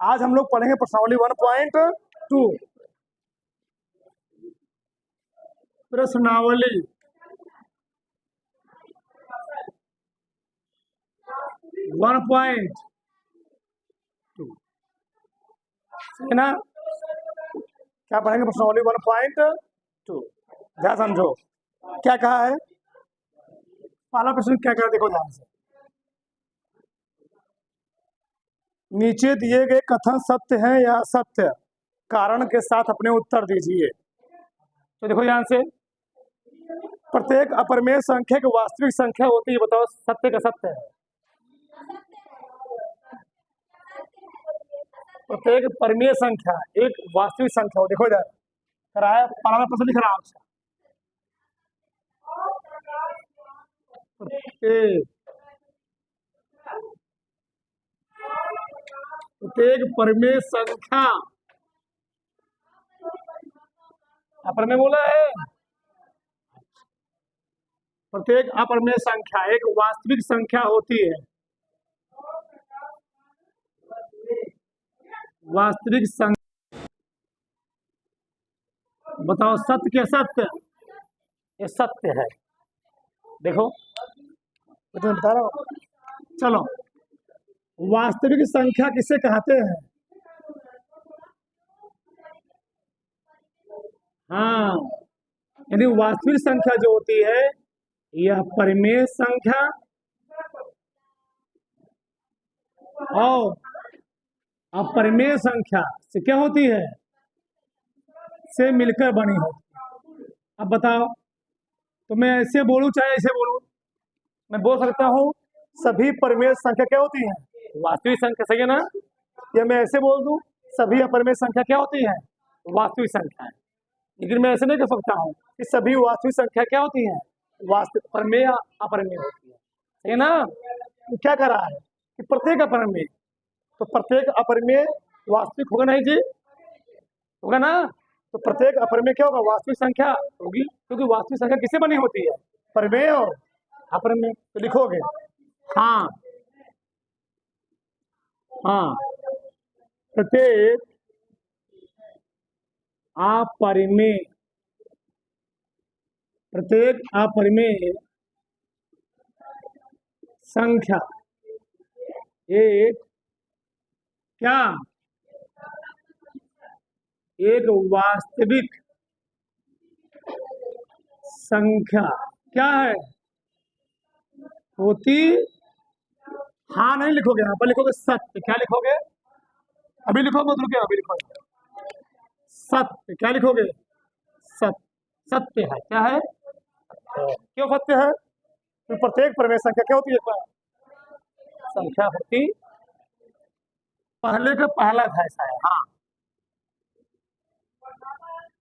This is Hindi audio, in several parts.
आज हम लोग पढ़ेंगे प्रश्नावली 1.2। प्रश्नावली 1.2 है ना। क्या पढ़ेंगे प्रश्नावली 1.2। ध्यान समझो क्या कहा है। पहला प्रश्न क्या कहा देखो ध्यान से। नीचे दिए गए कथन सत्य हैं या असत्य, कारण के साथ अपने उत्तर दीजिए। तो देखो ध्यान से, प्रत्येक अपरिमेय संख्या की वास्तविक संख्या होती है। बताओ सत्य का सत्य है। प्रत्येक परिमेय संख्या एक वास्तविक संख्या हो। देखो इधर कराया पहला प्रश्न लिख रहा हूं। प्रत्येक परिमेय संख्या, अपरिमेय बोला है। प्रत्येक अपरिमेय संख्या एक वास्तविक संख्या होती है। वास्तविक संख्या बताओ सत्य क्या सत्य? ये सत्य है। देखो मैं बता रहा हूं। चलो, वास्तविक संख्या किसे कहते हैं? हाँ, यानी वास्तविक संख्या जो होती है यह परिमेय संख्या और अपरिमेय संख्या से क्या होती है? से मिलकर बनी होती है। अब बताओ, तो मैं ऐसे बोलूं चाहे ऐसे बोलूं, मैं बोल सकता हूं सभी परिमेय संख्या क्या होती है? वास्तविक संख्या। सही है ना? या मैं ऐसे बोल दूं सभी अपरिमेय संख्या क्या होती है? वास्तविक संख्या है। लेकिन मैं ऐसे नहीं कह सकता हूं कि सभी वास्तविक संख्या क्या होती है? वास्तविक परिमेय अपरिमेय होती है। सही है ना? तो क्या कर रहा है कि प्रत्येक अपरिमेय, तो प्रत्येक अपरिमेय वास्तविक होगा नहीं जी? होगा ना? तो प्रत्येक अपरिमेय क्या होगा? वास्तविक संख्या होगी, क्योंकि वास्तविक संख्या किससे बनी होती है? परिमेय और अपरिमेय। तो लिखोगे हाँ हाँ, प्रत्येक अपरिमेय, प्रत्येक अपरिमेय संख्या एक क्या? एक वास्तविक संख्या क्या है? होती। हाँ नहीं लिखोगे, यहाँ पर लिखोगे सत्य। क्या लिखोगे? अभी लिखोगे तो क्या? अभी लिखोगे सत्य। क्या लिखोगे? सत्य। सत्य है। क्या है? क्यों सत्य है? तो प्रत्येक परिमेय संख्या क्या होती है? संख्या होती। पहले का पहला था ऐसा है। हाँ,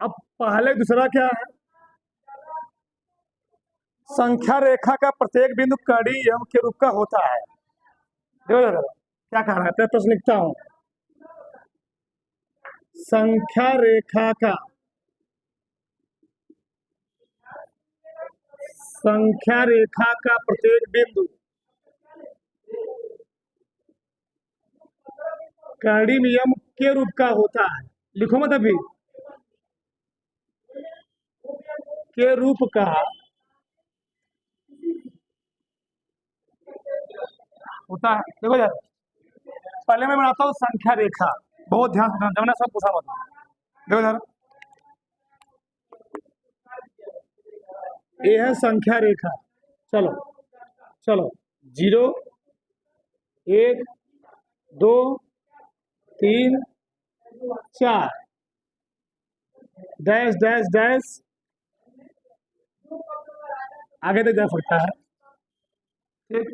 अब पहले दूसरा क्या है? संख्या रेखा का प्रत्येक बिंदु कड़ी एवं के रूप का होता है। देखो क्या कह रहा है, प्रश्न लिखता हूं। संख्या रेखा का, संख्या रेखा का प्रत्येक बिंदु कड़ी नियम के रूप का होता है। लिखो मत अभी। के रूप का होता है। देखो यार, पहले मैं बनाता हूँ संख्या रेखा। बहुत ध्यान से जब सब पूछा मत। देखो यार, ये है संख्या रेखा। चलो चलो, 0 1 2 3 4 डैश डैश डैश आगे तक जा सकता है। ठीक,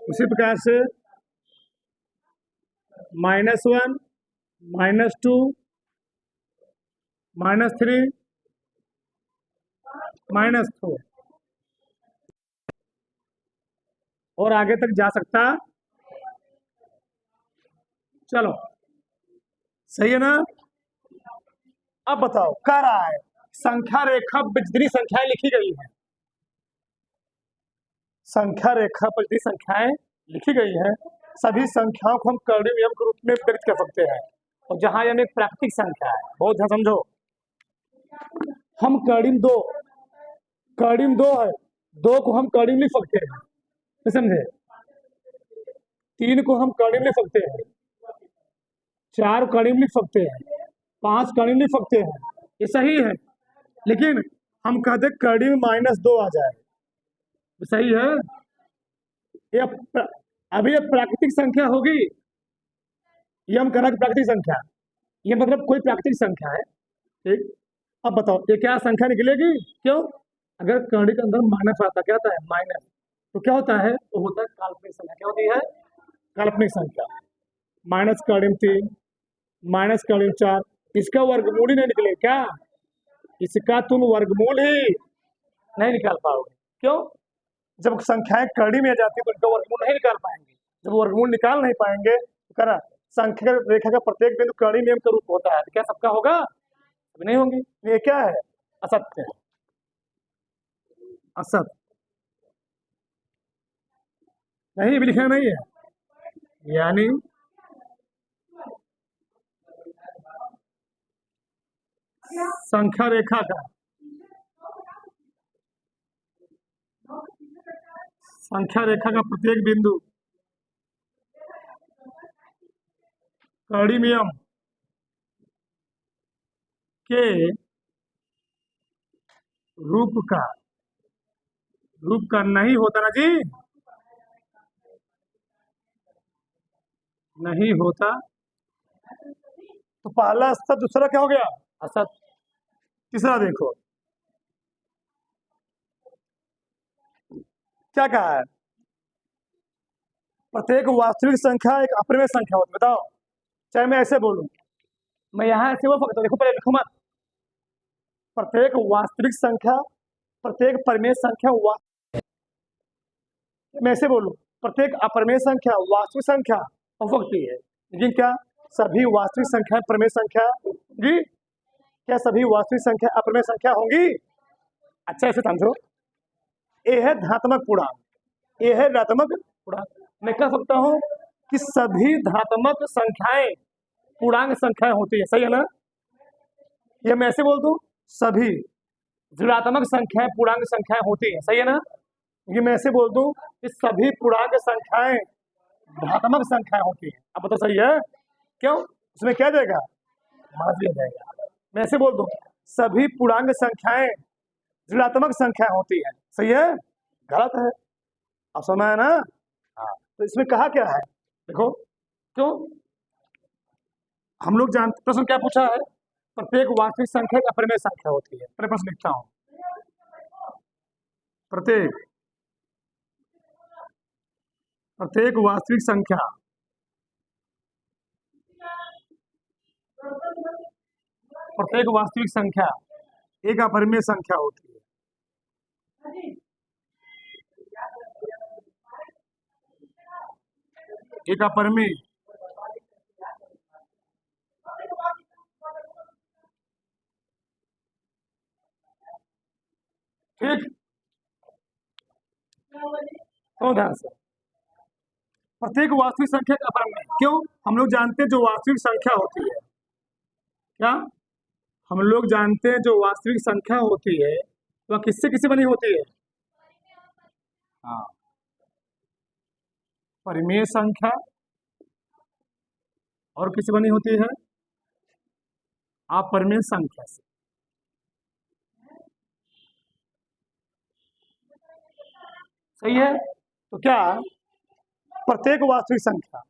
उसी प्रकार से -1 -2 -3 -4 और आगे तक जा सकता। चलो सही है ना? अब बताओ कह रहा है संख्या रेखा पर जितनी संख्याएं लिखी गई है, संख्या रेखा पर जितनी संख्याएं लिखी गई है सभी संख्याओं को हम कर्णीय नियम के रूप में व्यक्त कर सकते हैं। और जहां यानी प्राकृतिक संख्या है, बहुत ध्यान समझो, हम कर्णिम दो है, दो को हम कर्णिम लिख सकते हैं, नहीं समझे? तीन को हम कर्णिम लिख सकते हैं, चार कर्णिम लिख सकते हैं, पांच कर्णिम लिख सकते हैं, ये सही है। लेकिन हम कहते कर्णिम -2 आ जाए, सही है? ये अभी ये प्राकृतिक संख्या होगी, ये हम कह रहे हैं प्राकृतिक संख्या, ये मतलब कोई प्राकृतिक संख्या है, ठीक। अब बताओ ये क्या संख्या निकलेगी? क्यों? अगर कर्णी के अंदर माइनस आता, क्या होता है? माइनस, तो क्या होता है? वो होता है काल्पनिक संख्या। क्या होती है? काल्पनिक संख्या। -3, -4, इसका वर्गमूल ही नहीं निकले क्या? इसका तुम वर्गमूल ही नहीं निकाल पाओगे। क्यों? जब संख्याएं कर्णी में आ जाती है तो इनका वर्गमूल नहीं निकाल पाएंगे। जब वर्गमूल निकाल नहीं पाएंगे तो करा संख्या रेखा का प्रत्येक बिंदु कर्णी नियम का रूप होता है, तो क्या सबका होगा? नहीं होंगी। ये क्या है? असत्य है, असत नहीं भी लिखना नहीं है। यानी संख्या रेखा का प्रत्येक बिंदु कर्णी नियम के रूप का नहीं होता ना जी, नहीं होता। तो पहला असत, दूसरा क्या हो गया? असत। तीसरा देखो क्या कहा है? प्रत्येक वास्तविक संख्या एक अप्रिमेय संख्या होती है। बताओ, चाहे मैं ऐसे बोलूं, मैं यहां ऐसे बोल सकता, देखो पहले लिखो मत। प्रत्येक वास्तविक संख्या, प्रत्येक परिमेय संख्या, मैं ऐसे बोलूं, प्रत्येक अपरिमेय संख्या वास्तविक संख्या हो सकती है, लेकिन क्या सभी वास्तविक संख्या परिमेय संख्या होंगी? क्या सभी वास्तविक संख्या अपरिमेय संख्या होंगी? अच्छा ऐसे समझो, ए है धनात्मक पूर्णांक, ए है ऋणात्मक पूर्णांक। मैं कह सकता हूं कि सभी धनात्मक संख्याएं पूर्णांक संख्याएं होती है, सही है ना? ये मैं ऐसे बोल दूं, सभी ऋणात्मक संख्याएं पूर्णांक संख्याएं होती है, सही है ना? ये मैं ऐसे बोल दूं कि सभी पूर्णांक संख्याएं धनात्मक संख्याएं होती है। अब तो सही है? क्यों? इसमें क्या जाएगा? मान दिया जाएगा। मैं ऐसे बोल दूं, सभी पूर्णांक संख्याएं ऋणात्मक संख्याएं होती है, सही है? गलत है। अब समझ आया ना? हाँ। तो इसमें कहा क्या है? देखो, क्यों हम लोग जानते, प्रश्न क्या पूछा है? प्रत्येक वास्तविक संख्या एक अपरिमेय संख्या होती है। प्रश्न लिखता हूं, प्रत्येक वास्तविक संख्या एक अपरिमेय संख्या होती है। एक अपरिमेय ठीक, तो ध्यान से, प्रत्येक वास्तविक संख्या का अपरिमेय। क्यों? हम लोग जानते हैं जो वास्तविक संख्या होती है, क्या हम लोग जानते हैं जो वास्तविक संख्या होती है वह किससे किससे बनी होती है? हाँ, परिमेय संख्या और किससे बनी होती है? अपरिमेय संख्या से। सही है? तो क्या प्रत्येक वास्तविक संख्या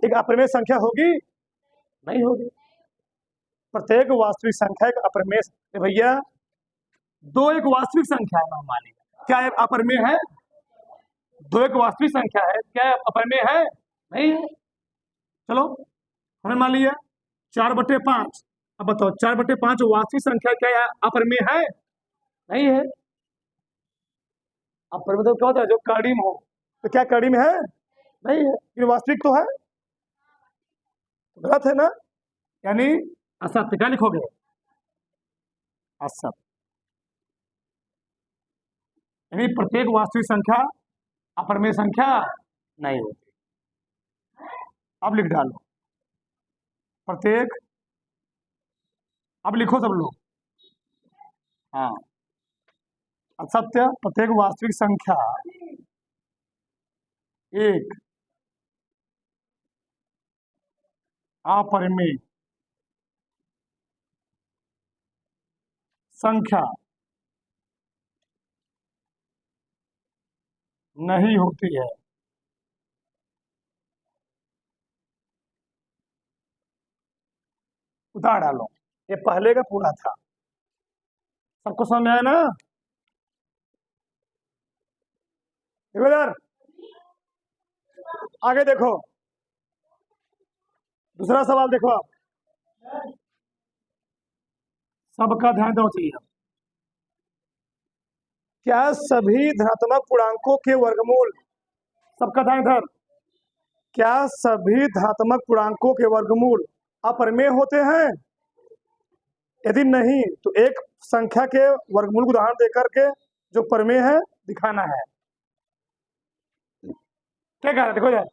एक अपरिमेय संख्या होगी? नहीं होगी। प्रत्येक वास्तविक संख्या एक अपरिमेय, भैया दो एक वास्तविक संख्या है, मान लीजिए, क्या अपरिमेय है? दो एक वास्तविक संख्या है, क्या अपरिमेय है? नहीं है। चलो हमने मान लिया 4/5। अब बताओ 4/5 वास्तविक संख्या क्या अपरिमेय है? नहीं है। अपरिमेय तो क्या होता है? जो कर्णिम हो। तो क्या कर्णिम है? नहीं है, लेकिन वास्तविक तो है। गलत है ना? यानी असत्य। क्या लिखोगे? असत्य। यानी प्रत्येक वास्तविक संख्या अपरिमेय संख्या नहीं होती। अब लिख डालो प्रत्येक, अब लिखो सब लोग। हाँ, असत्य प्रत्येक वास्तविक संख्या एक अपरिमेय संख्या नहीं होती है। उतार डालो। ये पहले का पूरा था, सबको समझ में आया ना? देखो इधर, आगे देखो, दूसरा सवाल देखो आप, सबका ध्यान दो चाहिए। क्या सभी धनात्मक पूर्णांकों के वर्गमूल, सबका ध्यान इधर, क्या सभी धनात्मक पूर्णांकों के वर्गमूल अपरिमेय होते हैं? यदि नहीं तो एक संख्या के वर्गमूल को उदाहरण देकर के जो परिमेय है दिखाना है। क्या कह रहे देखो यार,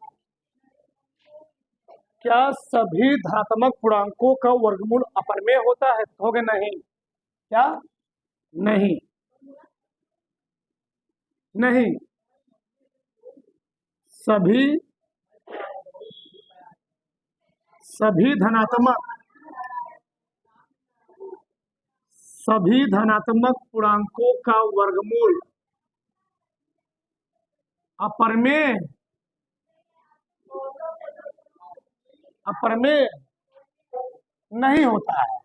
क्या सभी धनात्मक पूर्णांकों का वर्गमूल अपरिमेय होता है? तो होगे नहीं। क्या? नहीं, नहीं, सभी सभी धनात्मक सभी धनात्मक पूर्णांकों का वर्गमूल अपरिमेय अपरिमेय नहीं होता है।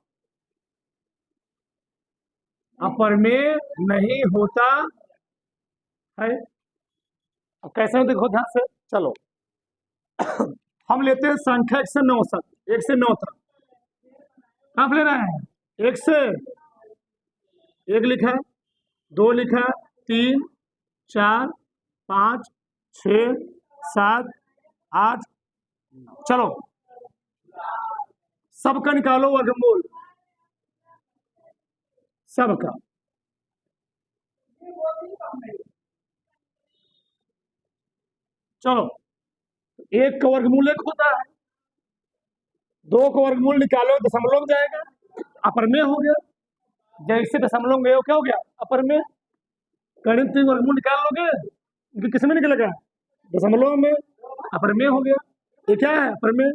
अपरिमेय नहीं होता है। अब कैसे हो देखो ध्यान से, चलो हम लेते हैं संख्या 1 से 9 तक, 1 से 9 तक। कहाँ ले रहे हैं? 1 से 1 लिखा है, 2 लिखा है, 3, 4, 5, 6, 7, 8, चलो सबका निकालो वर्गमूल, सबका। चलो 1 का वर्गमूल 1 होता है, 2 का वर्गमूल निकालो दशमलव में जाएगा, अपरिमेय हो गया। जैसे दशमलव में गए क्या हो गया? अपरिमेय। गणित के वर्गमूल निकाल लोगे, किस में निकलेगा? दशमलव में, अपरिमेय हो गया। ये क्या है? अपरिमेय।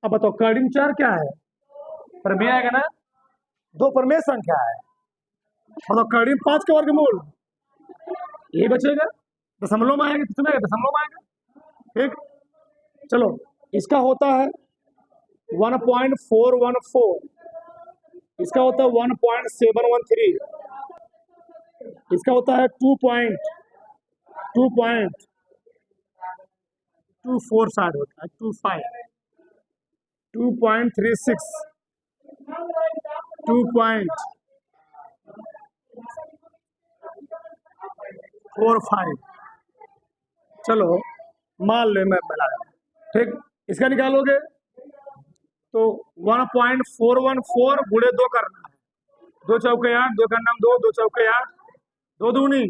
अब बताओ कर्डिम 4 क्या है? परिमेय आएगा ना, 2 परिमेय संख्या है। और कर्डिम 5 का वर्गमूल ये बचेगा, दशमलव में आएगा, किसमें आएगा? दशमलव में आएगा। ठीक, चलो इसका होता है 1.414, इसका होता है 1.713, इसका होता है 2.24 शायद होता है, 25, 2.36, 2.45। चलो मान लो मैं बना रहा हूँ, ठीक। इसका निकालोगे तो 1.414 गुणे 2 करना है, 2 चौके 8, 2 का नाम 2, 2 चौके 8, 2 दूनी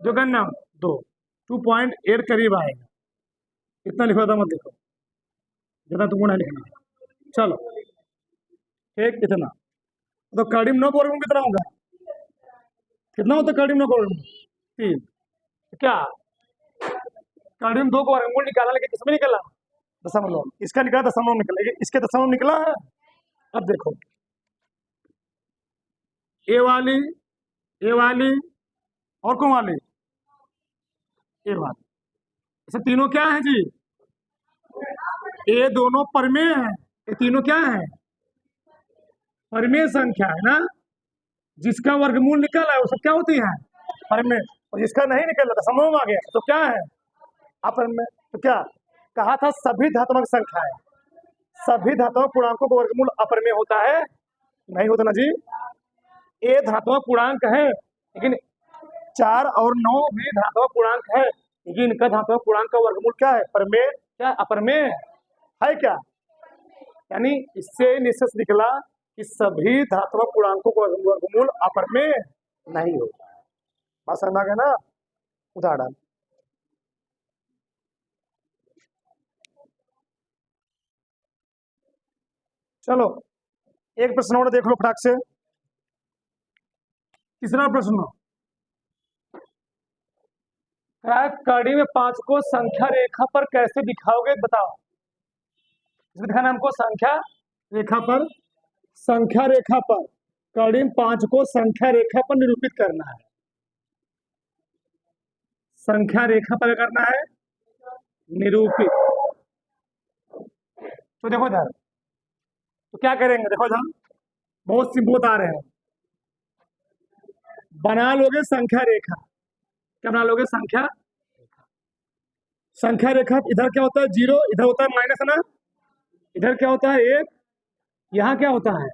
2 का नाम 2, 2.8 करीब आएगा। इतना लिखो था, मत लिखो जितना तुमको नहीं लिखना। चलो ठीक, इतना तो कर्डिम 9 का वर्गमूल कितना होगा? कितना होता है कर्डिम 9 का वर्गमूल? 3। क्या कर्डिम 2 का वर्गमूल निकाला, लेकिन किसमें निकला? दशमलव। इसका निकला दशमलव निकला, इसके दशमलव निकला है। अब देखो ए वाली और कौन वाली? ए वाली। ऐसे तीनों क्या है जी? ये दोनों परिमेय है, ये तीनों क्या है? परिमेय संख्या है ना। जिसका वर्गमूल निकला है वो सब क्या होती है? परिमेय। और जिसका नहीं निकला दशमलव में आ गया तो क्या है? अपरिमेय। तो क्या कहा था? सभी धात्मक संख्याएं, सभी धात्मक पूर्णांकों का वर्गमूल अपरिमेय होता है? नहीं होता ना जी। ये धात्मक पूर्णांक है, लेकिन 4 और 9 भी धात्मक पूर्णांक है, लेकिन इनका धात्मक पूर्णांक का वर्गमूल क्या है? परिमेय। क्या अपरिमेय है क्या? यानी इससे निष्कर्ष निकला कि सभी धात्मक पूर्णांकों का वर्गमूल अपरिमेय नहीं होता है। बात समझ में आ गया ना? उदाहरण चलो एक प्रश्न और देख लो फटाक से। तीसरा प्रश्न, कड़ी में 5 को संख्या रेखा पर कैसे दिखाओगे बताओ। इसमें दिखाना हमको संख्या रेखा पर, संख्या रेखा पर कड़ी में 5 को संख्या रेखा पर निरूपित करना है। संख्या रेखा पर करना है निरूपित। तो देखो इधर, तो क्या करेंगे, देखो इधर बहुत सिंपल बता रहे हैं। बना लोगे संख्या रेखा, क्या बना लोगे, संख्या रेखा। संख्या रेखा इधर क्या होता है 0, इधर होता है माइनस, है ना। इधर क्या होता है 1, यहाँ क्या होता है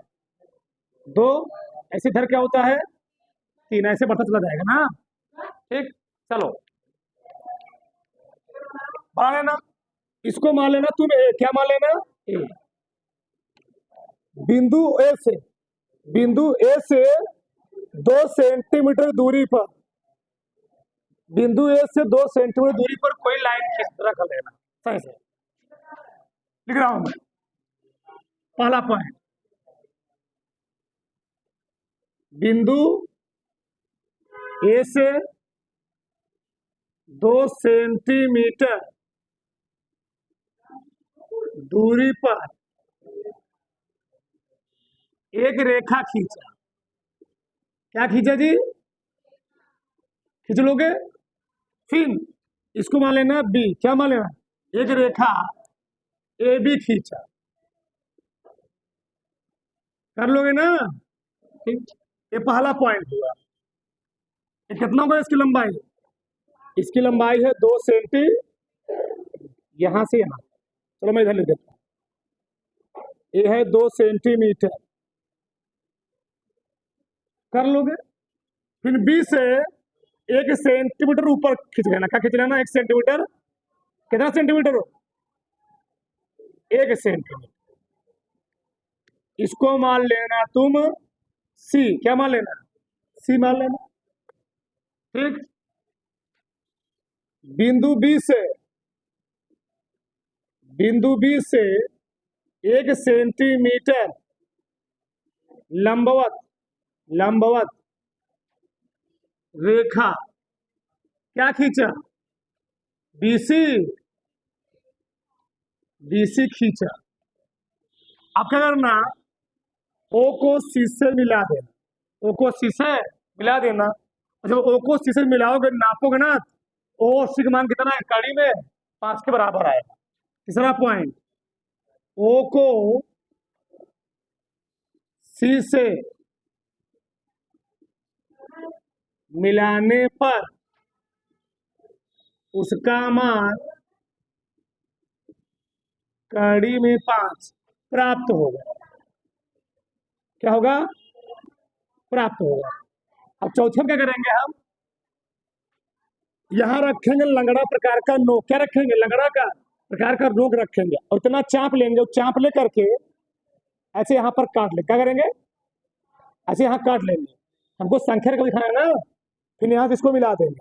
2, ऐसे इधर क्या होता है 3, ऐसे बढ़ता चला जाएगा ना। ठीक, चलो बना लेना, इसको मान लेना तुम ए, क्या मान लेना ए। बिंदु ए से 2 सेंटीमीटर दूरी पर, बिंदु ए से 2 सेंटीमीटर दूरी पर कोई लाइन खींच रख लेना। सही से लिख रहा हूं मैं। पहला पॉइंट, बिंदु ए से 2 सेंटीमीटर दूरी पर एक रेखा खींचा। क्या खींचा जी, खींच लोगे। फिर इसको मान लेना बी, क्या मान लेना, एक रेखा ए बी खींचा, कर लोगे ना। ठीक, ये पहला पॉइंट हुआ। ये कितना होगा इसकी लंबाई, इसकी लंबाई है 2 सेंटी, यहां से यहां। चलो मैं इधर लिख देता हूं, ये है 2 सेंटीमीटर, कर लोगे। फिर बी से 1 सेंटीमीटर ऊपर खींच लेना। क्या खींच लेना, 1 सेंटीमीटर। कितना सेंटीमीटर हो, 1 सेंटीमीटर। इसको मान लेना तुम सी, क्या मान लेना, सी मान लेना। ठीक, बिंदु बी से 1 सेंटीमीटर लंबवत रेखा क्या खींचा, बीसी खींचा। अब क्या करना, ओ को सी से मिला देना, ओ को सी से मिला देना। जब ओ को सी से मिलाओगे, नापोगे ना, ओ सी का मान कितना है कड़ी में 5 के बराबर आएगा। तीसरा पॉइंट, ओ को सी से मिलाने पर उसका मान कड़ी में 5 प्राप्त होगा। क्या होगा, प्राप्त होगा। अब चौथे में क्या करेंगे हम, यहां रखेंगे लंगड़ा प्रकार का नोक। क्या रखेंगे, लंगड़ा का प्रकार का नोक रखेंगे, और इतना चाप लेंगे, और चाप ले करके ऐसे यहां पर काट ले। क्या करेंगे, ऐसे यहां काट लेंगे। हमको संख्या का दिखाना है ना, फिर यहां से इसको मिला देंगे।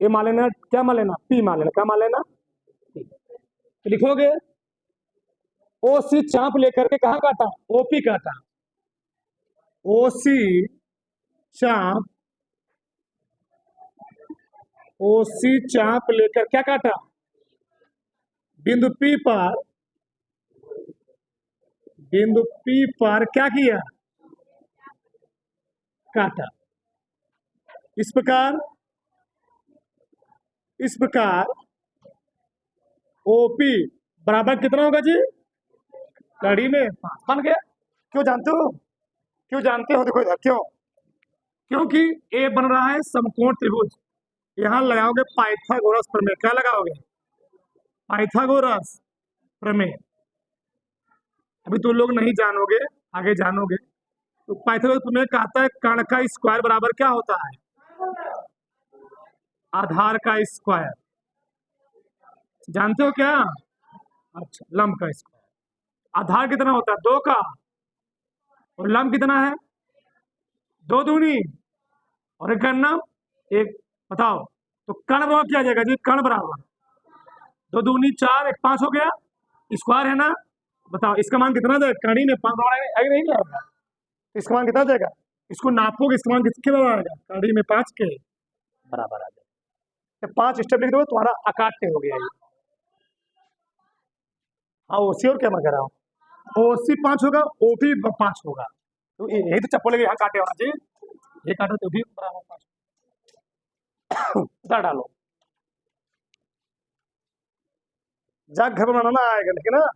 ये मान लेना, क्या मान लेना, पी मान लेना। क्या मान लेना, तो लिखोगे ओ सी चाप लेकर के कहां काटा, ओपी काटा। ओ सी चाप, ओ सी चाप लेकर क्या काटा, बिंदु पी पर क्या किया, काटा। इस प्रकार ओपी बराबर कितना होगा जी, कड़ी में 5 बन गया। क्यों जानते हो, देखो इधर क्यों, क्योंकि ए बन रहा है समकोण त्रिभुज। यहां लगाओगे पाइथागोरस प्रमेय। क्या लगाओगे, पाइथागोरस प्रमेय। अभी तो लोग नहीं जानोगे, आगे जानोगे। तो पाइथागोरस प्रमेय कहता है कर्ण का स्क्वायर बराबर क्या होता है, आधार का स्क्वायर। जानते हो क्या, अच्छा, लंब का स्क्वायर। आधार कितना होता है 2 का, और लंब कितना है 2 दूनी, और एक गणना 1। बताओ, तो कर्ण बराबर क्या आ जाएगा जी, कर्ण बराबर 2 दूनी 4, 1 5 हो गया, स्क्वायर है ना, बताओ इसका मान कितना देगा, कड़ी में 5 आएगा नहीं आएगा, इसका मान कितना देगा, इसको नापोगे, इसका मान किसके बराबर आएगा, कड़ी में 5 के बराबर आ जाएगा। तो 5 स्टेप लिख दोगे तुम्हारा अकाट्य हो गया ये। हाँ ओसी, और क्या मैं कह रहा हूँ, ओसी 5 होगा, ओपी 5 होगा, तो यही तो चप्पल के यहाँ काटे होना चाहिए, ये काटो तो भी बराबर 5 डालो। जाग घर बनाना आएगा लेकिन ना।